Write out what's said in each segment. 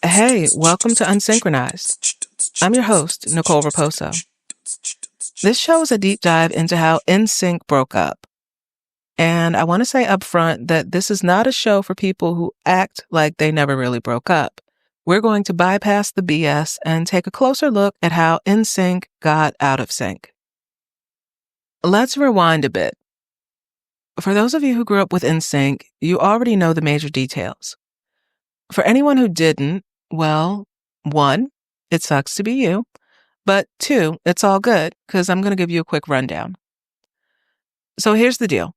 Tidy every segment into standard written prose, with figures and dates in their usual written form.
Hey, welcome to Unsynchronized. I'm your host, Nicole Raposo. This show is a deep dive into how NSYNC broke up. And I want to say up front that this is not a show for people who act like they never really broke up. We're going to bypass the BS and take a closer look at how NSYNC got out of sync. Let's rewind a bit. For those of you who grew up with NSYNC, you already know the major details. For anyone who didn't, well, 1, it sucks to be you, but 2, it's all good because I'm going to give you a quick rundown. So here's the deal.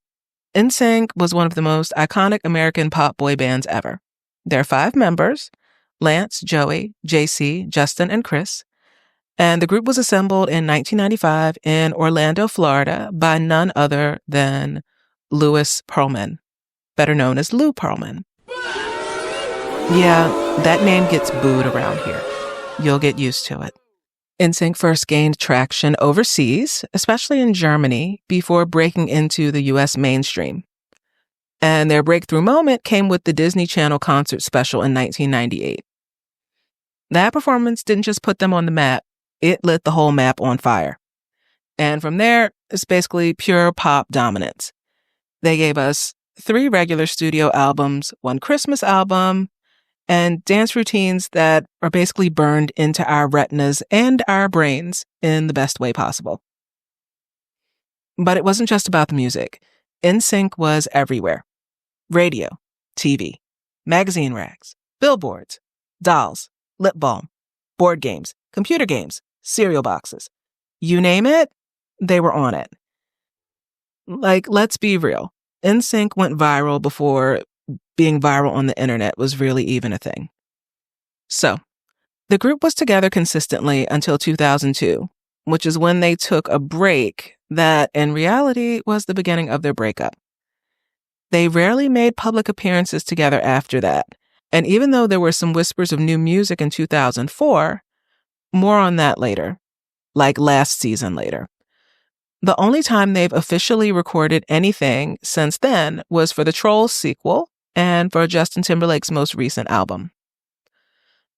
NSYNC was one of the most iconic American pop boy bands ever. There are 5 members, Lance, Joey, JC, Justin, and Chris, and the group was assembled in 1995 in Orlando, Florida by none other than Louis Pearlman, better known as Lou Pearlman. Yeah, that name gets booed around here. You'll get used to it. NSYNC first gained traction overseas, especially in Germany, before breaking into the U.S. mainstream. And their breakthrough moment came with the Disney Channel concert special in 1998. That performance didn't just put them on the map, it lit the whole map on fire. And from there, it's basically pure pop dominance. They gave us 3 regular studio albums, 1 Christmas album, and dance routines that are basically burned into our retinas and our brains in the best way possible. But it wasn't just about the music. NSYNC was everywhere. Radio, TV, magazine racks, billboards, dolls, lip balm, board games, computer games, cereal boxes. You name it, they were on it. Like, let's be real. NSYNC went viral before being viral on the internet was really even a thing. So, the group was together consistently until 2002, which is when they took a break that in reality was the beginning of their breakup. They rarely made public appearances together after that, and even though there were some whispers of new music in 2004, more on that later, like last season later. The only time they've officially recorded anything since then was for the Trolls sequel and for Justin Timberlake's most recent album.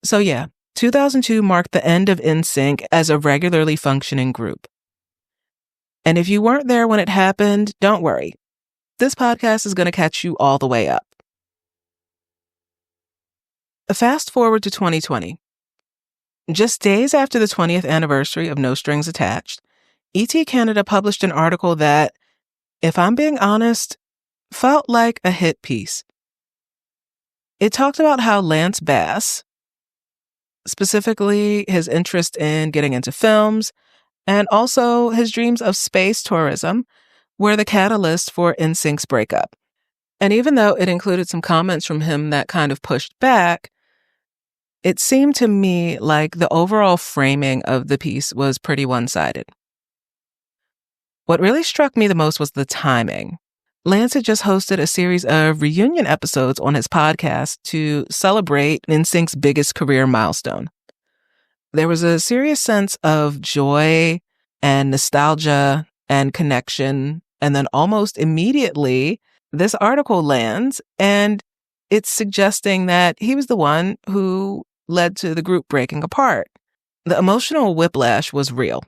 So yeah, 2002 marked the end of NSYNC as a regularly functioning group. And if you weren't there when it happened, don't worry. This podcast is going to catch you all the way up. Fast forward to 2020. Just days after the 20th anniversary of No Strings Attached, ET Canada published an article that, if I'm being honest, felt like a hit piece. It talked about how Lance Bass, specifically his interest in getting into films, and also his dreams of space tourism, were the catalyst for NSYNC's breakup. And even though it included some comments from him that kind of pushed back, it seemed to me like the overall framing of the piece was pretty one-sided. What really struck me the most was the timing. Lance had just hosted a series of reunion episodes on his podcast to celebrate NSYNC's biggest career milestone. There was a serious sense of joy and nostalgia and connection, and then almost immediately, this article lands, and it's suggesting that he was the one who led to the group breaking apart. The emotional whiplash was real.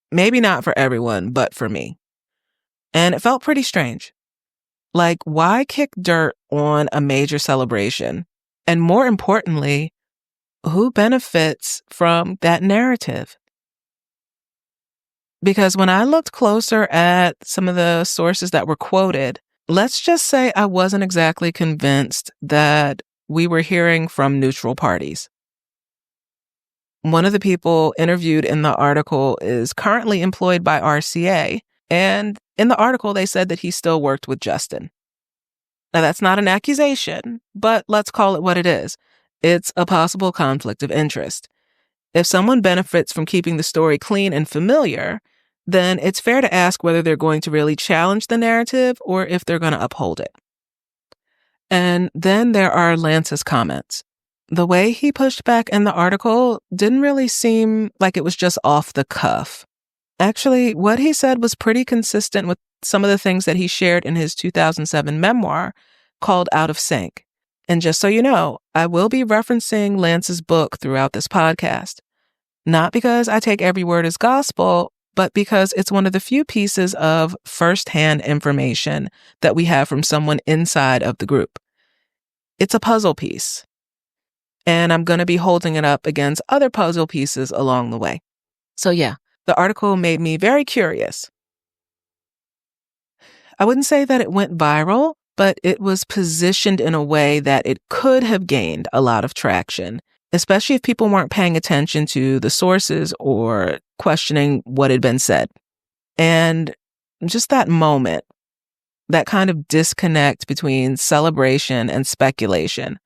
Maybe not for everyone, but for me. And it felt pretty strange. Like, why kick dirt on a major celebration? And more importantly, who benefits from that narrative? Because when I looked closer at some of the sources that were quoted, let's just say I wasn't exactly convinced that we were hearing from neutral parties. One of the people interviewed in the article is currently employed by RCA, and in the article, they said that he still worked with Justin. Now, that's not an accusation, but let's call it what it is. It's a possible conflict of interest. If someone benefits from keeping the story clean and familiar, then it's fair to ask whether they're going to really challenge the narrative or if they're going to uphold it. And then there are Lance's comments. The way he pushed back in the article didn't really seem like it was just off the cuff. Actually, what he said was pretty consistent with some of the things that he shared in his 2007 memoir called Out of Sync. And just so you know, I will be referencing Lance's book throughout this podcast. Not because I take every word as gospel, but because it's one of the few pieces of firsthand information that we have from someone inside of the group. It's a puzzle piece, and I'm going to be holding it up against other puzzle pieces along the way. So yeah, the article made me very curious. I wouldn't say that it went viral, but it was positioned in a way that it could have gained a lot of traction, especially if people weren't paying attention to the sources or questioning what had been said. And just that moment, that kind of disconnect between celebration and speculation,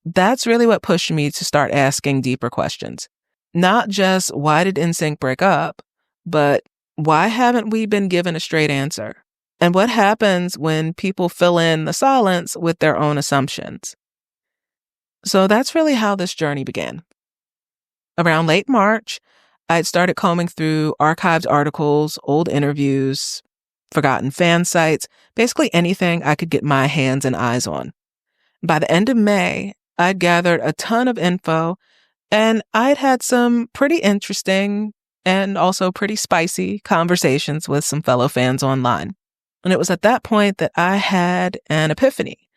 that's really what pushed me to start asking deeper questions. Not just why did NSYNC break up, but why haven't we been given a straight answer? And what happens when people fill in the silence with their own assumptions? So that's really how this journey began. Around late March, I'd started combing through archived articles, old interviews, forgotten fan sites, basically anything I could get my hands and eyes on. By the end of May, I'd gathered a ton of info, and I'd had some pretty interesting and also pretty spicy conversations with some fellow fans online. And it was at that point that I had an epiphany.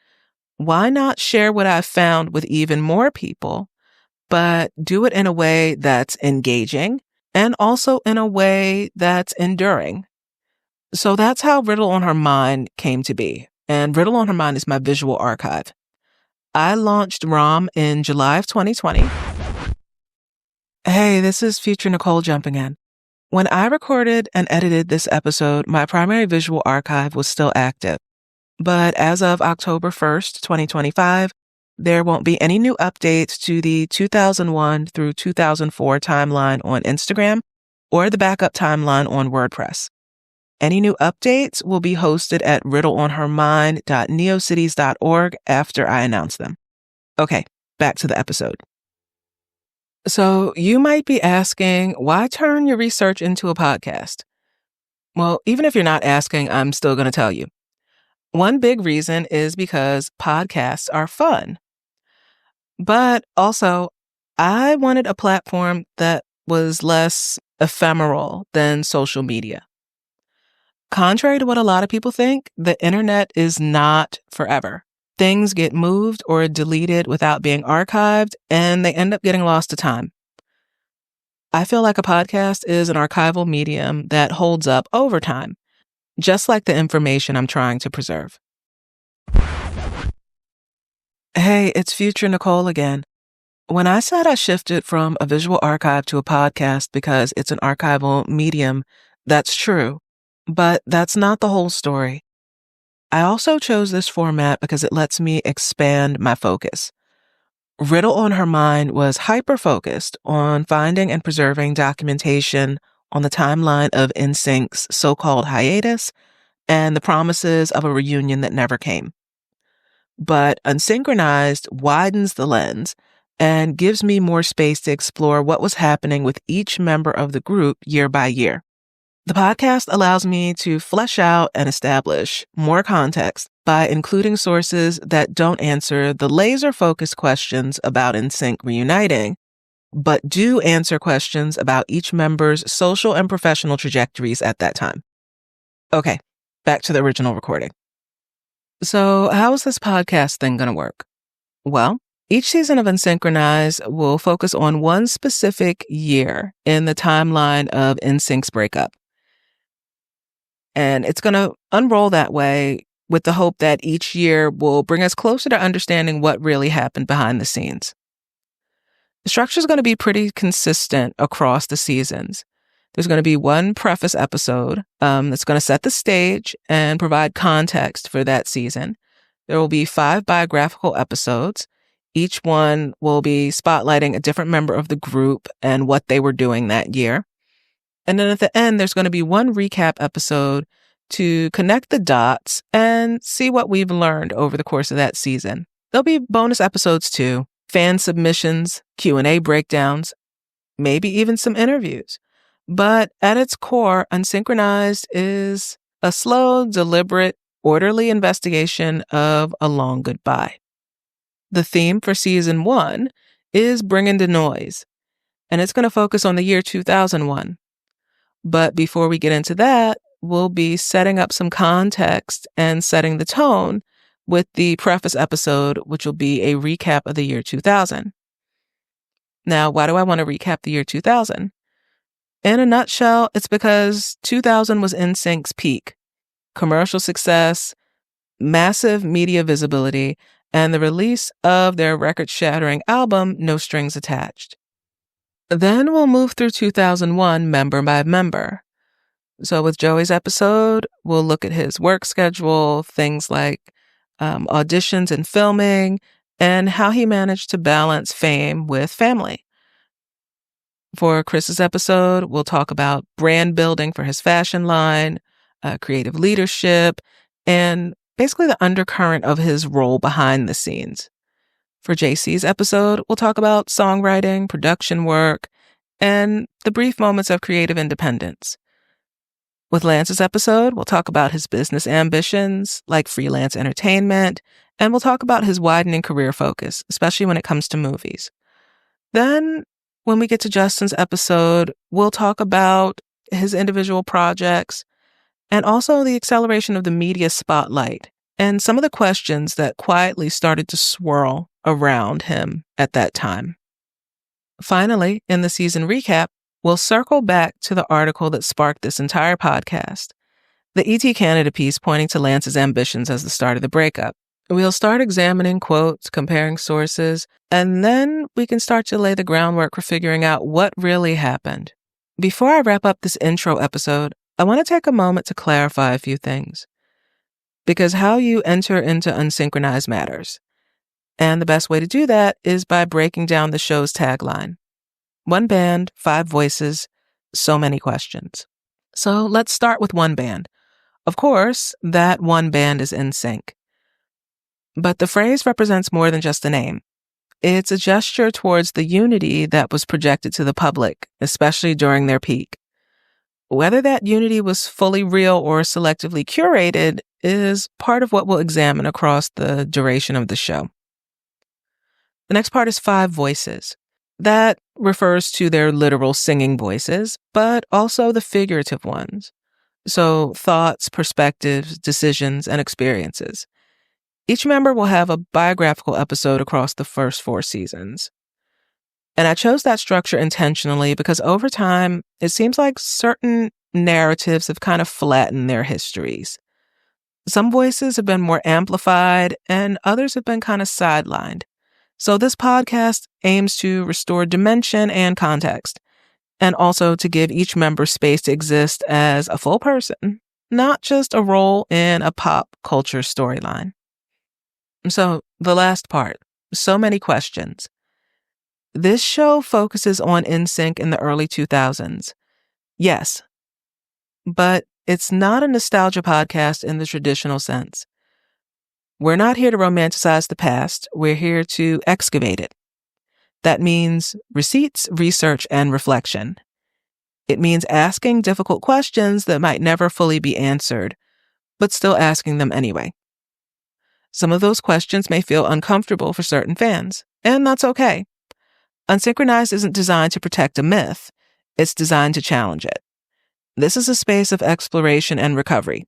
Why not share what I've found with even more people, but do it in a way that's engaging and also in a way that's enduring? So that's how Riddle on Her Mind came to be. And Riddle on Her Mind is my visual archive. I launched ROM in July of 2020. Hey, this is future Nicole jumping in. When I recorded and edited this episode, my primary visual archive was still active. But as of October 1st, 2025, there won't be any new updates to the 2001 through 2004 timeline on Instagram or the backup timeline on WordPress. Any new updates will be hosted at riddleonhermind.neocities.org after I announce them. Okay, back to the episode. So you might be asking, why turn your research into a podcast? Well, even if you're not asking, I'm still going to tell you. One big reason is because podcasts are fun. But also, I wanted a platform that was less ephemeral than social media. Contrary to what a lot of people think, the internet is not forever. Things get moved or deleted without being archived, and they end up getting lost to time. I feel like a podcast is an archival medium that holds up over time, just like the information I'm trying to preserve. Hey, it's future Nicole again. When I said I shifted from a visual archive to a podcast because it's an archival medium, that's true, but that's not the whole story. I also chose this format because it lets me expand my focus. Riddle on Her Mind was hyper-focused on finding and preserving documentation on the timeline of NSYNC's so-called hiatus and the promises of a reunion that never came. But Unsynchronized widens the lens and gives me more space to explore what was happening with each member of the group year by year. The podcast allows me to flesh out and establish more context by including sources that don't answer the laser-focused questions about NSYNC reuniting, but do answer questions about each member's social and professional trajectories at that time. Okay, back to the original recording. So how is this podcast thing going to work? Well, each season of Unsynchronized will focus on one specific year in the timeline of NSYNC's breakup. And it's going to unroll that way with the hope that each year will bring us closer to understanding what really happened behind the scenes. The structure is going to be pretty consistent across the seasons. There's going to be one preface episode that's going to set the stage and provide context for that season. There will be 5 biographical episodes. Each one will be spotlighting a different member of the group and what they were doing that year. And then at the end, there's going to be one recap episode to connect the dots and see what we've learned over the course of that season. There'll be bonus episodes too, fan submissions, Q&A breakdowns, maybe even some interviews. But at its core, Unsynchronized is a slow, deliberate, orderly investigation of a long goodbye. The theme for season 1 is Bringing the Noise, and it's going to focus on the year 2001. But before we get into that, we'll be setting up some context and setting the tone with the preface episode, which will be a recap of the year 2000. Now, why do I want to recap the year 2000? In a nutshell, it's because 2000 was NSYNC's peak. Commercial success, massive media visibility, and the release of their record-shattering album, No Strings Attached. Then we'll move through 2001 member by member. So with Joey's episode, we'll look at his work schedule, things like auditions and filming, and how he managed to balance fame with family. For Chris's episode, we'll talk about brand building for his fashion line, creative leadership, and basically the undercurrent of his role behind the scenes. For JC's episode, we'll talk about songwriting, production work, and the brief moments of creative independence. With Lance's episode, we'll talk about his business ambitions, like freelance entertainment, and we'll talk about his widening career focus, especially when it comes to movies. Then, when we get to Justin's episode, we'll talk about his individual projects and also the acceleration of the media spotlight and some of the questions that quietly started to swirl around him at that time. Finally, in the season recap, we'll circle back to the article that sparked this entire podcast, the ET Canada piece pointing to Lance's ambitions as the start of the breakup. We'll start examining quotes, comparing sources, and then we can start to lay the groundwork for figuring out what really happened. Before I wrap up this intro episode, I want to take a moment to clarify a few things. Because how you enter into Unsynchronized matters. And the best way to do that is by breaking down the show's tagline. 1 band, 5 voices, so many questions. So let's start with 1 band. Of course, that 1 band is NSYNC. But the phrase represents more than just a name. It's a gesture towards the unity that was projected to the public, especially during their peak. Whether that unity was fully real or selectively curated is part of what we'll examine across the duration of the show. The next part is 5 voices. That refers to their literal singing voices, but also the figurative ones. So thoughts, perspectives, decisions, and experiences. Each member will have a biographical episode across the first 4 seasons. And I chose that structure intentionally because over time, it seems like certain narratives have kind of flattened their histories. Some voices have been more amplified and others have been kind of sidelined. So this podcast aims to restore dimension and context, and also to give each member space to exist as a full person, not just a role in a pop culture storyline. So the last part, so many questions. This show focuses on NSYNC in the early 2000s. Yes, but it's not a nostalgia podcast in the traditional sense. We're not here to romanticize the past. We're here to excavate it. That means receipts, research, and reflection. It means asking difficult questions that might never fully be answered, but still asking them anyway. Some of those questions may feel uncomfortable for certain fans, and that's okay. Unsynchronized isn't designed to protect a myth. It's designed to challenge it. This is a space of exploration and recovery,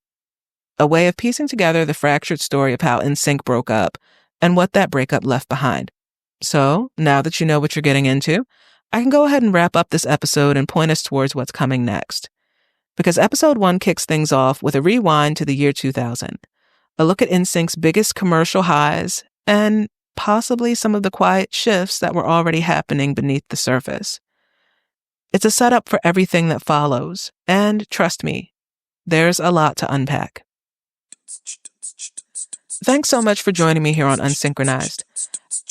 a way of piecing together the fractured story of how NSYNC broke up and what that breakup left behind. So, now that you know what you're getting into, I can go ahead and wrap up this episode and point us towards what's coming next. Because episode 1 kicks things off with a rewind to the year 2000, a look at NSYNC's biggest commercial highs and possibly some of the quiet shifts that were already happening beneath the surface. It's a setup for everything that follows, and trust me, there's a lot to unpack. Thanks so much for joining me here on Unsynchronized.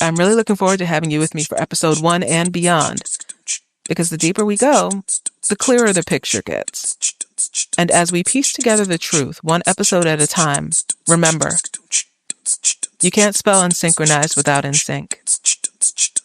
I'm really looking forward to having you with me for episode 1 and beyond, because the deeper we go, the clearer the picture gets. And as we piece together the truth, 1 episode at a time, remember, you can't spell unsynchronized without NSYNC.